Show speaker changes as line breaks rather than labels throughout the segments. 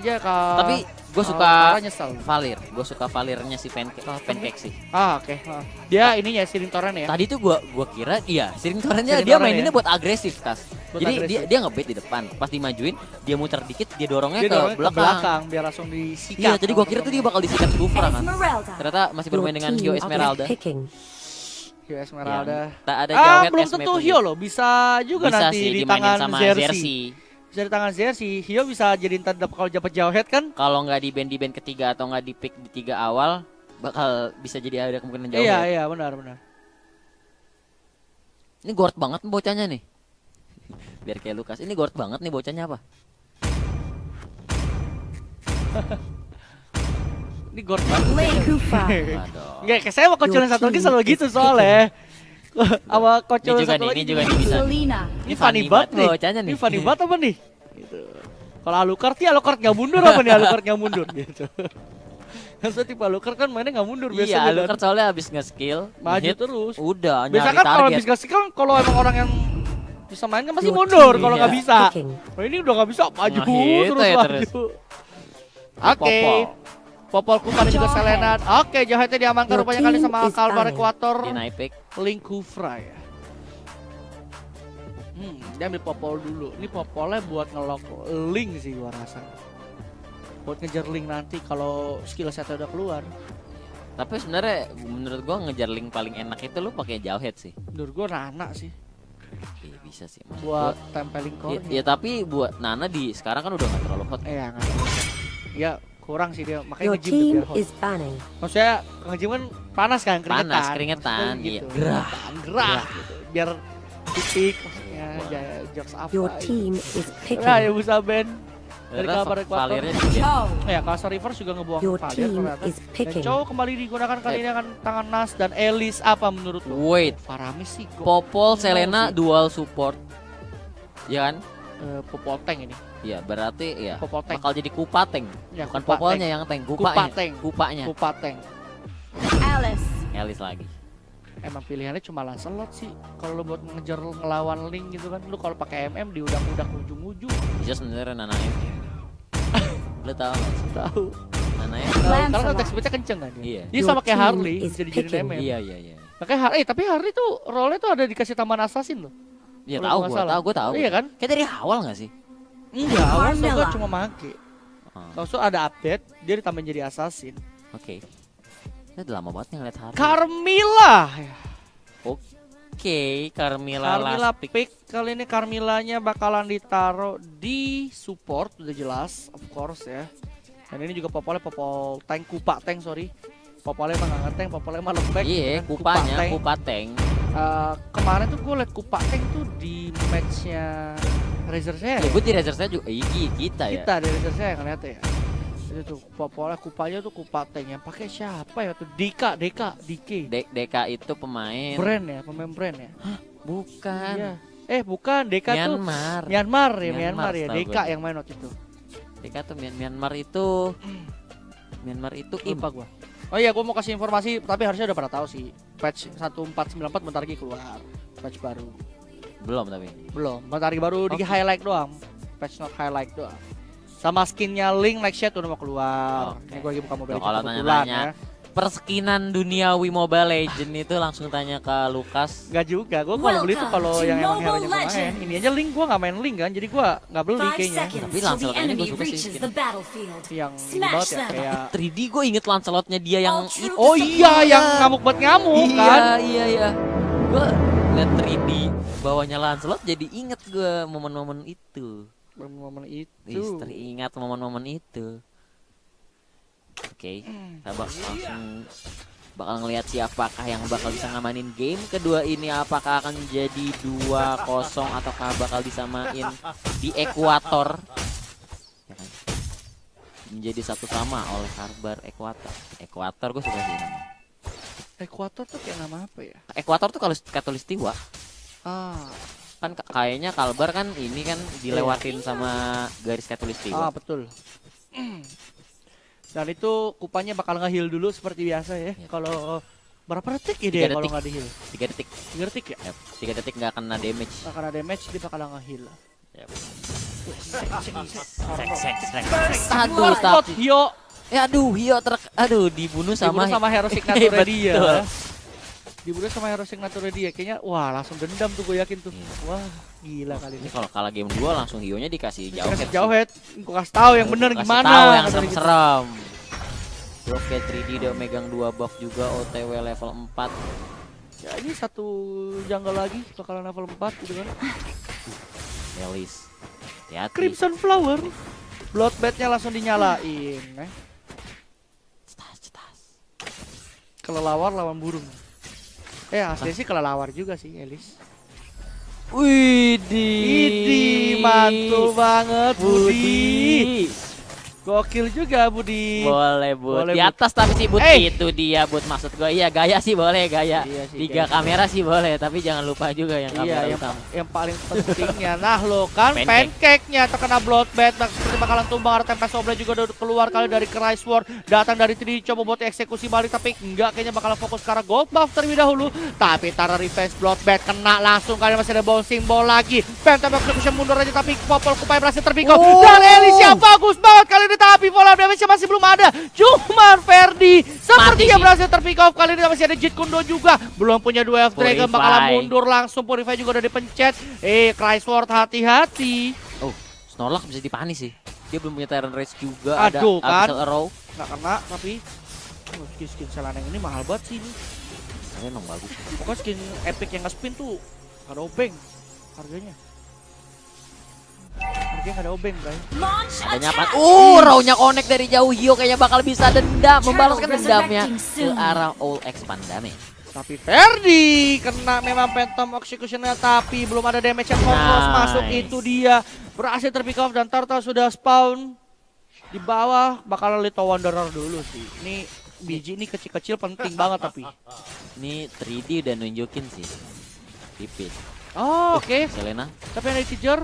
aja
Tapi gue suka
nyesel.
Valir. Gue suka Valirnya si Pancake sih.
Oke. Dia ininya Siring Toren ya.
Tadi tuh gue kira iya Siring Torennya
Siring
dia
Toren
maininnya
ya?
buat agresif Tas.
Buat
Jadi
agresif.
dia ngebait di depan. Pas dimajuin dia muter dikit dia dorongnya
Dia
ke
dorongnya
belakang.
biar langsung disikat.
Iya, jadi gue kira tuh dia bakal disikat Gufra kan.
Esmeralda.
Ternyata masih bermain dengan Hio Esmeralda.
Hio Esmeralda.
Tak ada jauhet
belum
Esme
tentu
punya.
Hio loh, bisa juga
Bisa
nanti
sih
di
dimainin
tangan
sama
Zersi. Bisa di tangan Zersi, Hio bisa jadi ntar kalau dapat jauhet kan?
Kalau nggak di band ketiga atau nggak di pick di 3 awal bakal bisa jadi ada kemungkinan jauhet.
Iya, benar.
Ini gord banget bocahnya nih. Biar kayak Lukas. Ini gord banget nih bocahnya apa?
Ini gord banget.
Lekufa.
Waduh.
Enggak, kayak saya mau kocok yang satu lagi selalu gitu soalnya. Sama kocok yang satu lagi.
Ini juga nih bisa.
Selena.
Ini funny banget nih.
bocahnya nih.
Ini funny banget apa nih? Gitu. Kalau Alucard ya Alucard nggak mundur apa nih Alucard nggak mundur gitu. Kan tipe Alucard kan mainnya nggak mundur biasanya.
Iya, Alucard soalnya habis nge-skill,
maju
hit,
terus.
udah
Biasa
nyari
kan kalau
target.
habis ngasih kan kalau emang orang yang bisa main kan pasti mundur kalau nggak bisa. Nah, ini udah nggak bisa maju
Nah, itu
terus
ya
maju.
terus.
Oke. Popol Kupa dan juga Selena. Oke, Jahetnya diamankan
Your
rupanya kali
team
sama
is
Kalbar
banning.
Equator.
Dia naik pick.
Link Kufra ya. Dia ambil Popol dulu. Ini Popolnya buat ngelock Link sih gua rasa. Buat ngejar Link nanti kalau skill setnya udah keluar.
Tapi sebenarnya menurut gua ngejar Link paling enak itu lu pakai jauhet sih.
Menurut gua Nana sih
Iya bisa sih. Maksud
buat
gua,
tempeling core.
ya tapi buat Nana di sekarang kan udah nggak terlalu hot.
Iya, nggak tahu. Ya kurang sih dia makanya
Your
nge-gym
team
biar hot.
is banning.
Maksudnya nge-gym kan panas kan, keringetan.
Panas, keringetan,
Maksudnya
iya.
gitu.
Gerah.
Gerah gitu. Biar titik maksudnya jokes apa.
Your
gitu.
team is
Nah,
picking.
ya bisa band dari
Ternyata
Kalbar Equator.
Valirnya di dia.
Ya, Kasa Rivers juga ngebuang
Your
Valir
team
ternyata.
is
Dan
picking.
Chow kembali digunakan kali ini akan tangan Nas dan Elis apa menurut lo?
Wait,
Faramis sih gok.
Popol
Gokil
Selena
sih.
dual support. Ya kan?
Popol Tank ini.
Ya berarti ya
Popol Tank.
bakal jadi kupa tank.
Ya,
Bukan
Kupa
popolnya
Tank.
yang tank,
Kupa
kupanya.
Tank.
Kupanya.
Kupa Tank.
Alice.
Elis lagi.
Emang pilihannya cuma Lancelot sih. Kalau lo buat ngejar ngelawan Link gitu kan, lu kalau pakai MM diudak-udak ujung-ujung.
Bisa sebenarnya Nana M. Lu tahu nggak sih?
Tahu.
Nana M.
Karena kan
Lancelot.
attack speed-nya kenceng kan dia.
Iya.
Dia
Your
sama kayak
team
Harley
is
jadi jadi
picking.
MM.
Iya.
Makanya Harley, tapi Harley tuh role-nya tuh ada dikasih taman assassin loh.
Iya
Kalau
tahu
nggak salah.
gua tahu.
Iya kan?
Kayak dari awal nggak sih?
Enggak, awalnya
Carmilla.
gua cuma make.
Oh,
Tahu ada update, dia ditambahin jadi assassin.
Oke. Saya udah lama banget ngeliat Harley.
Carmilla.
Oke, Carmilla
Carmilla
last pick.
pick kali ini Carmillanya bakalan ditaruh di support udah jelas, of course ya. Dan ini juga popolnya popol tank Kupa tank sorry. Popolnya emang nggak ngeteng, popolnya emang lembek.
Iya,
gitu kan.
kupanya,
tank.
kupa tank.
Kemarin tuh gue liat Kupa tank tuh di matchnya Razer saya.
Ya gue di Razer saya juga, kita ya.
Kita di Razer saya ngeliatnya ya. Itu tuh popolnya kupanya tuh Kupa tank yang pakai siapa ya tuh Dika, DK.
Deka itu pemain.
Brand ya, pemain brand ya.
Bukan.
Iya. Bukan, Deka tuh
Myanmar.
Myanmar ya,
Myanmar,
Myanmar ya.
setahu
Deka
gue.
yang main waktu itu.
Deka tuh Myanmar itu. Myanmar itu
Lupa gua. Oh iya, gua mau kasih informasi tapi harusnya udah pada tahu sih. Patch 1494 bentar lagi keluar. Patch baru.
belum tapi.
Belum, bentar lagi baru di
Oke.
highlight doang. Patch not highlight doang. Sama skinnya Link Nightshade udah mau keluar.
Oke.
Ini gua lagi buka Mobile
Tuh, kalau
Legends kebetulan
tanya-tanya,
ya.
Perskinan duniawi Mobile Legend itu langsung tanya ke Lukas.
Enggak juga, gua kalau beli tuh kalau
Welcome to
yang emang
Mobile
hero-nya gua main.
Legend.
Ini aja Link gua nggak main Link kan, jadi gua nggak beli
5
kayaknya.
seconds
Tapi
till the
Lancelot kayaknya
enemy
gua suka sih
reaches
skin.
the battlefield.
Yang ini
Smash
banget ya
them.
kayak
3D gue inget Lancelotnya dia yang
All true
oh iya yang ngamuk buat ngamuk kan.
Iya. Gue liat 3D bawahnya Lancelot jadi inget gue momen-momen itu.
Momen itu.
Teringat momen-momen itu. Oke, kita langsung bakal ngelihat siapakah yang bakal bisa ngamanin game kedua ini. Apakah akan jadi 2-0 ataukah bakal disamain di ekuator ya kan? Menjadi 1-1 oleh Kalbar Equator. Ekuator gue suka sih namanya.
Ekuator tuh kayak nama apa ya?
Ekuator tuh kalau katulistiwa kan kayaknya Kalbar kan ini kan dilewatin sama garis katulistiwa.
Betul. Dan itu kupanya bakal nge-heal dulu seperti biasa ya.
Yep.
Kalau berapa detik ya
3
dia kalau
detik.
nggak di-heal?
3 detik.
3 detik ya?
Yep, 3 detik nggak kena damage.
Nah, karena damage dia bakal nge-heal.
Yep. Aduh,
Slot
tapi
Hio
aduh, dibunuh
dibunuh
sama
sama hero signature
Betul.
dia. Dibunuh sama hero signature dia. Kayaknya wah langsung dendam tuh gue yakin tuh. Wah, gila kali
Ini
ini.
kalau kalah game 2 langsung hionya dikasih jauh.
Kasih jauh head. Gue kasih tahu yang bener
Kasih
gimana.
tahu yang
kata dia gitu.
serem-serem. Broket 3D dia megang 2 buff juga, OTW level 4.
Ya ini satu jungle lagi bakalan level 4 gitu kan.
Elis. Hati-hati.
Crimson Flower. Bloodbath-nya langsung dinyalain.
Cetas.
Kelelawar lawan burung. Asli sih kelelawar juga sih Elis.
Widih.
Mantul banget Budi. Gokil juga Budi.
Boleh, Bud.
Boleh,
Di
Bud.
atas tapi sih, Bud.
Eh.
Itu dia, Bud. Maksud gue, iya gaya sih boleh, gaya.
Iya sih,
3
gaya.
kamera sih boleh, tapi jangan lupa juga yang kamera
Iya,
utama.
yang paling pentingnya. Nah lo kan
Pancake.
pancake-nya terkena bloodbath. Seperti bakalan tumbang. Tempest Oblate juga udah keluar kali dari Cry Sword. Datang dari 3D coba buat eksekusi balik. Tapi enggak, kayaknya bakalan fokus ke arah gold buff terlebih dahulu. Tapi Tara revenge bloodbath kena langsung kali masih ada bouncing ball lagi. Phantom Execution mundur aja tapi Popol Kupai berhasil terpick off. Dan Elisha bagus banget kali ini tapi Fallout damage masih belum ada. Cuman Ferdi sepertinya
sih.
berhasil terpick off kali ini masih ada Jit Kundo juga. Belum punya dua Elf Dragon
Purify.
bakalan mundur langsung. Purify juga udah dipencet. Cry Sword hati-hati.
Oh, Snorlax bisa dipanis sih. Dia belum punya Tyrant Rage juga.
Aduh,
ada
kan.
Abyssal Arrow.
Nggak kena tapi skin Selaneng ini mahal banget sih ini.
Tapi emang bagus.
Pokoknya skin epic yang nge-spin tuh gak ada obeng harganya. Harganya gak ada obeng, guys.
Launch
Adanya apa?
attack.
Raw-nya connect dari jauh. Hio kayaknya bakal bisa dendam, membalaskan dendamnya ke arah All Expand damage.
Tapi Ferdi kena memang Phantom Execution-nya tapi belum ada damage yang fokus masuk. Itu dia berhasil terpick off dan Turtle sudah spawn di bawah. Bakal Little Wanderer dulu sih. Ini biji ini kecil-kecil penting banget tapi.
Ini 3D udah nunjukin sih. Tipis.
Oh, oke.
Selena.
Tapi yang dikejar,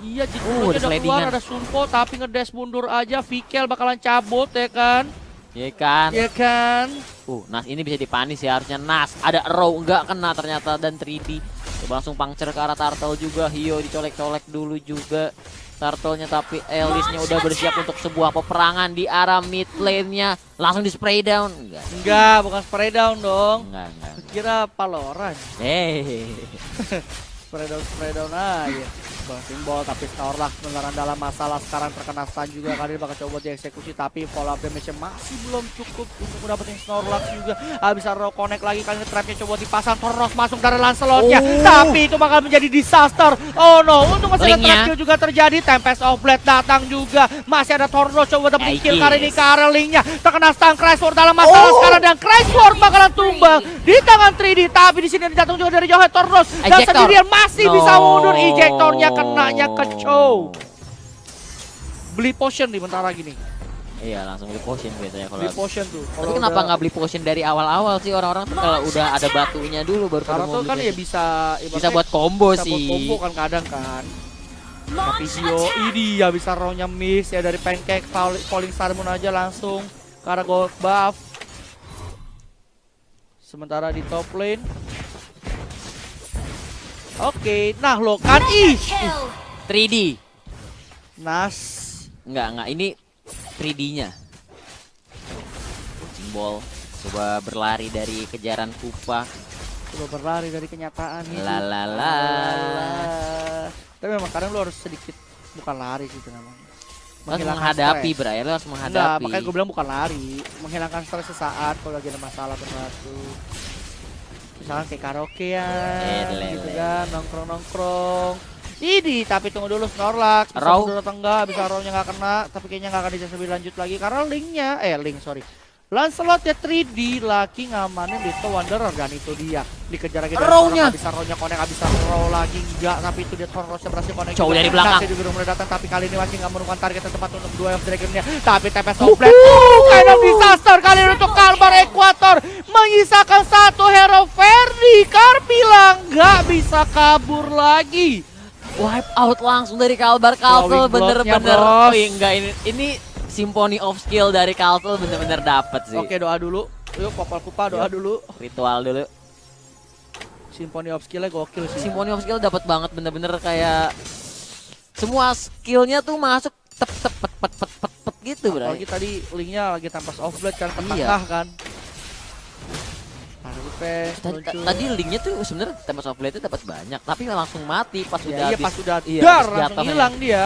iya
ada
Jitsunya udah keluar,
slidingan.
ada Sunpo tapi ngedash mundur aja. Vikel bakalan cabut ya kan?
Iya kan?
Ya kan?
Nas ini bisa dipanis ya harusnya. Nas ada Arrow enggak kena ternyata dan 3D. Coba langsung puncture ke arah Turtle juga. Hio dicolek-colek dulu juga Turtle-nya tapi Elisnya udah bersiap untuk sebuah peperangan di arah mid lane-nya. Langsung di spray down.
Enggak, bukan spray down dong.
Enggak.
Kira Paloran. Spray down aja. Bouncing ball tapi Snorlax beneran dalam masalah sekarang terkena stun juga kali ini bakal coba dieksekusi tapi follow-up damage masih belum cukup untuk mendapatkan Snorlax juga. Bisa raw connect lagi kali ini trapnya coba dipasang Tornos masuk dari Lancelot-nya tapi itu bakal menjadi disaster. Oh no, untuk masih ada
Link-nya.
trap kill juga terjadi. Tempest of Blade datang juga. Masih ada Tornos coba dapetin kill kali ini ke arah Link-nya. Terkena stun Cry Sword dalam masalah sekarang dan Cry Sword bakalan tumbang di tangan 3D tapi di sini dijatuh juga dari jauh Tornos dan
Ejector.
sendirian masih bisa
No.
mundur. Ejectornya kenanya ke Chow. Beli potion di bentar lagi nih.
Iya langsung beli potion biasanya kalau.
Beli potion tuh.
Tapi kenapa nggak beli potion dari awal-awal sih orang-orang tuh kalau udah ada batunya dulu baru pada
Karena
mau
tuh
beli
kan ya
potion.
bisa
Bisa buat combo
bisa
sih.
buat combo kan kadang kan. Tapi
Launch
Hio
attack.
ini ya bisa row-nya miss ya dari Pancake Falling Star Moon aja langsung ke arah gold buff. Sementara di top lane. Oke, nah lo kan
Kill.
3D.
Nas.
Enggak, ini 3D-nya. Bouncing ball. Coba berlari dari kejaran Kupa.
Coba berlari dari kenyataan ini.
Lalala.
Tapi memang kadang lo harus sedikit bukan lari sih itu namanya.
Harus
Menghilangkan
menghadapi,
stres.
Bray. Lo harus
Enggak,
menghadapi.
makanya gue bilang bukan lari. Menghilangkan stres sesaat kalau lagi ada masalah berbatu. Misalnya kayak karaoke ya, gitu kan, nongkrong-nongkrong. Ini, tapi tunggu dulu Snorlax. Bisa
Raw.
mundur atau enggak, bisa raw-nya nggak kena. Tapi kayaknya nggak akan bisa lebih lanjut lagi. Karena Link, sorry. Lancelot ya 3D lagi ngamanin Little Wanderer dan itu dia dikejar lagi dari
Raw-nya.
Bisa raw-nya connect, bisa raw lagi enggak, tapi itu dia Tornosnya berhasil connect.
Cow
juga.
dari belakang.
Nasir juga udah mulai datang tapi kali ini masih nggak menemukan target yang tepat untuk dua Elf Dragon-nya. Tapi Tempest of Blade, kind of disaster kali ini untuk Kalbar Equator menyisakan satu hero Ferdi. Carpila nggak bisa kabur lagi.
Wipe out langsung dari Kalbar Castle
Glowing
bener-bener.
bloodnya, bros.
Oh, enggak ini Symphony of Skill dari Castle bener-bener dapet sih.
Oke, doa dulu. Yuk, Popol Kupa doa dulu.
Ritual dulu.
Symphony of Skill-nya gokil sih.
Symphony of Skill dapat banget bener-bener kayak semua skillnya tuh masuk tep gitu bro.
Apalagi tadi linknya lagi tanpa off blade kan, ke
Iya.
tengah kan.
Tadi linknya tuh sebenarnya tembak soft blade itu dapat banyak, tapi langsung mati pas
Ya,
udah
iya pas udah
iya,
dar
habis
langsung
jatuh
hilang dia.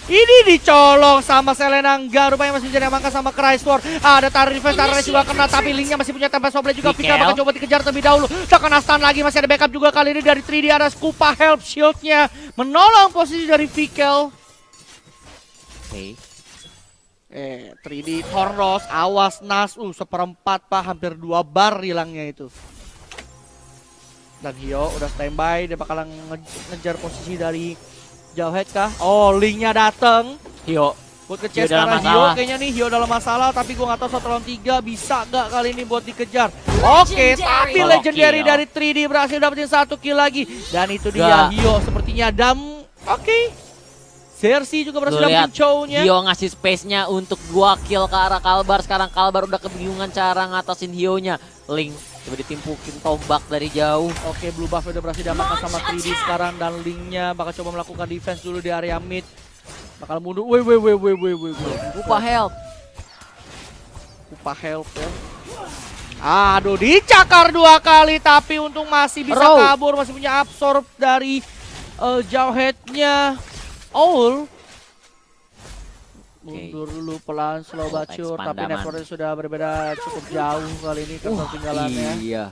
Ini dicolong sama Selena, enggak rupanya masih menjadi amankan sama Chrysler. Ada tarik defense, tarik juga kena, tapi linknya masih punya tempat soft blade juga.
Vikel.
Vikel bakal coba dikejar terlebih dahulu. Terkena stun lagi, masih ada backup juga kali ini dari 3D. Ada Scupa help shieldnya menolong posisi dari Vikel.
Oke.
3D Thornos, awas Nas, seperempat pak, hampir 2 bar hilangnya itu. Dan Hio udah standby, dia bakalan ngejar posisi dari Jauhead kah? Oh, linknya dateng.
Hio.
Buat
Hio
ke-chase
dalam
karena Hio
masalah.
kayaknya nih, Hio dalam masalah, tapi gua nggak tahu 1 lawan 3 bisa nggak kali ini buat dikejar. Oke, tapi
Solo
Legendary
kill.
dari 3D berhasil dapetin 1 kill lagi. Dan itu dia
Nggak.
Hio sepertinya oke. Cersei juga berhasil
Lu lihat
dapetin chow-nya.
Hio ngasih space-nya untuk 2 kill ke arah Kalbar. Sekarang Kalbar udah kebingungan cara ngatasin Hio-nya. Link coba ditimpukin tombak dari jauh.
Oke, blue buff udah berhasil diamankan sama 3D sekarang, dan linknya bakal coba melakukan defense dulu di area mid. Bakal mundur. Woi.
Lupa help.
Lupa help ya. Aduh, dicakar 2 kali tapi untung masih bisa
Row.
kabur, masih punya absorb dari Jauhead-nya. Owl mundur dulu pelan, slow
Oh,
bacur, tapi
Pandaman.
networknya sudah berbeda cukup jauh kali ini kan ketinggalannya.
Iya.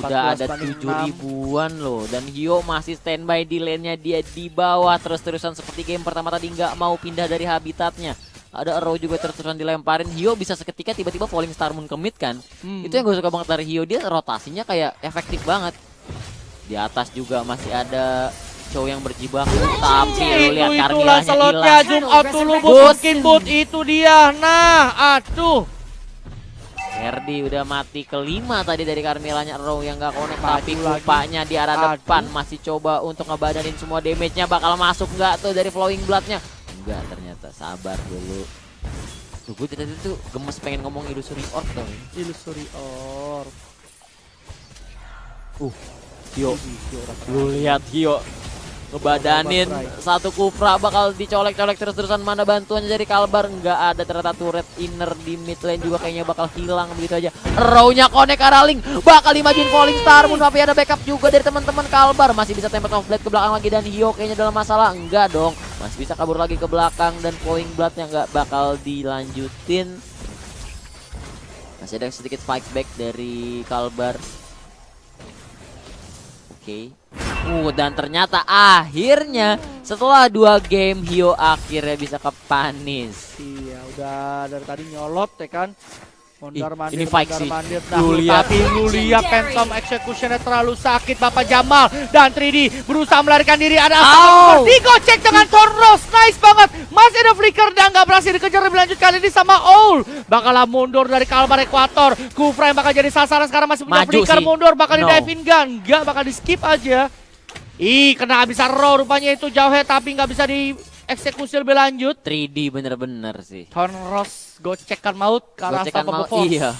Udah
14
ada
banding
7 ribuan loh. Dan Hio masih standby di lane-nya, dia di bawah terus-terusan seperti game pertama tadi, nggak mau pindah dari habitatnya. Ada arrow juga terus-terusan dilemparin. Hio bisa seketika tiba-tiba falling star moon ke mid kan. Itu yang gue suka banget dari Hio, dia rotasinya kayak efektif banget. Di atas juga masih ada Chow yang berjibaku, tapi lu lihat
Itulah
Carmillanya
slotnya,
hilang.
zoom out dulu
Boot.
mungkin boot itu dia. Nah, aduh.
Ferdi udah mati kelima tadi dari Carmillanya, Arrow yang gak connect,
Maju
tapi
lagi.
kupanya di arah
Aduh.
depan masih coba untuk ngebadanin semua damage-nya. Bakal masuk nggak tuh dari flowing blood-nya? Enggak, ternyata sabar dulu. Tuh gue tadi tuh gemes pengen ngomong illusory orb dong.
Illusory orb.
Hio, lu lihat Hio ngebadanin satu Kufra, bakal dicolek-colek terus-terusan. Mana bantuannya dari Kalbar? Nggak ada, ternyata turret inner di mid lane juga kayaknya bakal hilang begitu aja. Row-nya connect arah Link, bakal dimajuin falling star moon, tapi ada backup juga dari teman-teman Kalbar. Masih bisa tempat off blade ke belakang lagi, dan Hio kayaknya dalam masalah. Enggak dong, masih bisa kabur lagi ke belakang, dan flowing blood-nya nggak bakal dilanjutin. Masih ada sedikit fight back dari Kalbar. Oke. Dan ternyata akhirnya setelah 2 game Hio akhirnya bisa ke panis.
Iya, udah dari tadi nyolot ya kan. Mondar mandir,
ini fight
mondar
sih.
mandir.
Lu lihat.
Tapi lu lihat Phantom Execution-nya terlalu sakit Bapak Jamal, dan 3D berusaha melarikan diri. Ada
Ow.
digocek dengan Thornos, nice banget. Masih ada flicker dan nggak berhasil dikejar lebih lanjut kali ini sama Owl. Bakalan mundur dari Kalbar Equator. Kufra yang bakal jadi sasaran sekarang, masih punya
Maju
flicker,
sih.
mundur bakal di
No.
diving gun, nggak bakal di skip aja. Kena bisa row rupanya itu Jauhead, tapi nggak bisa dieksekusi lebih lanjut.
3D bener-bener sih.
Thornos gocekan maut ke arah
Gocekan
Unstoppable
mau,
Force.
iya.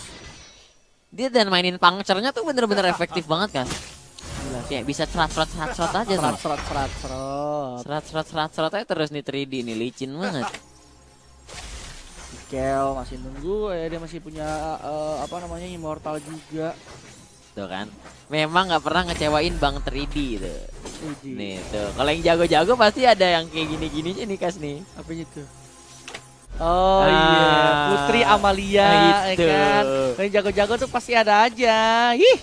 Dia dan mainin puncture-nya tuh bener-bener efektif banget kan. Kayak bisa serat aja tuh. Serat aja terus nih 3D nih, licin banget.
Kel masih nunggu ya, dia masih punya immortal juga.
Tuh kan. Memang nggak pernah ngecewain Bang 3D tuh. Nih tuh, kalau yang jago-jago pasti ada yang kayak gini-gini nih Kas nih.
Apanya tuh? Oh iya, Putri Amalia ya
Itu.
kan. Kalau yang jago-jago tuh pasti ada aja. Ih,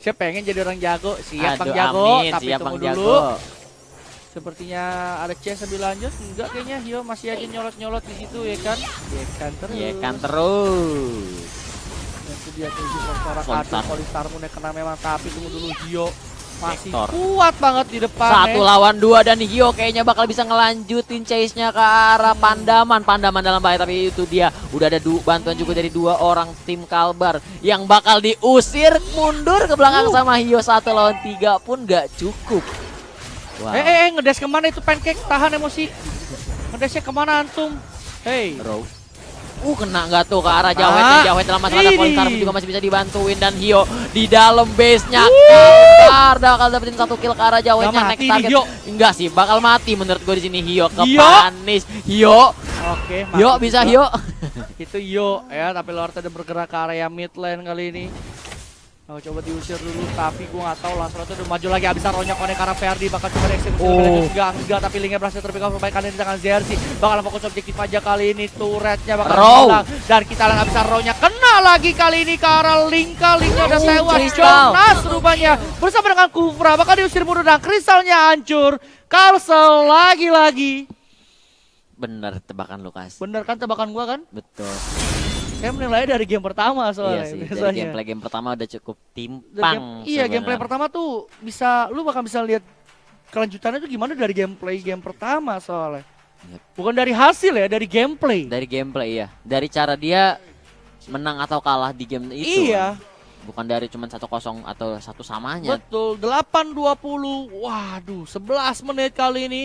saya pengen jadi orang jago. Siap Bang
Aduh,
Jago,
amin.
tapi
Siap
tunggu
Bang
dulu.
Jago.
Sepertinya ada chance lebih lanjut. Enggak, kayaknya Hio masih aja nyolot-nyolot di situ ya kan. Ya kan terus.
Iya kan terus.
Itu dia tuh Polstar
Polstar.
Aduh, Polstar Moon kena memang, tapi tunggu dulu Hio masih
Vector.
kuat banget di depan.
1 lawan 2 dan Hio kayaknya bakal bisa ngelanjutin chase-nya ke arah Pandaman. Pandaman dalam bahaya, tapi itu dia udah ada bantuan juga dari 2 orang tim Kalbar yang bakal diusir mundur ke belakang sama Hio. 1 lawan 3 pun gak cukup. Wow.
Ngedes kemana itu Pancake? Tahan emosi. Ngedesnya kemana antum? Hey.
Row. Kena nggak tuh ke arah Jawet. Dan Jawet dalam masalah ada Colin Karp juga masih bisa dibantuin. Dan Hio di dalam base-nya. Kalkar bakal dapetin 1 kill ke arah Jawetnya. Next target. Enggak sih, bakal mati menurut gue di sini. Hio kepanis. Hio.
Oke,
Hio bisa Hio.
Itu Hio ya, tapi Lord udah bergerak ke area mid lane kali ini. Coba diusir dulu, tapi gue nggak tahu Lancelot udah maju lagi. Abis Ronya konek karena Ferdi bakal coba eksekusi lebih lanjut. Enggak, tapi linknya berhasil terpick off kali ini di tangan ZRC. Bakal fokus objektif aja kali ini, turretnya bakal hilang. Dan kita lihat abis Ronya kena lagi kali ini ke arah Link. Linknya udah tewas, Jonas rupanya bersama dengan Kufra bakal diusir mundur dan kristalnya hancur. Karlsel lagi-lagi.
Bener tebakan Lukas.
Bener kan tebakan gua kan?
Betul.
Saya menilai dari game pertama soalnya.
Iya sih, dari game pertama udah cukup timpang.
Iya, gameplay pertama tuh lu bakal bisa lihat kelanjutannya tuh gimana dari gameplay game pertama soalnya.
Yep.
Bukan dari hasil ya, dari gameplay.
Dari gameplay iya. Dari cara dia menang atau kalah di game itu.
Iya.
Bukan dari cuma 1-0 atau 1 samanya.
Betul, 8-20. Waduh, 11 menit kali ini.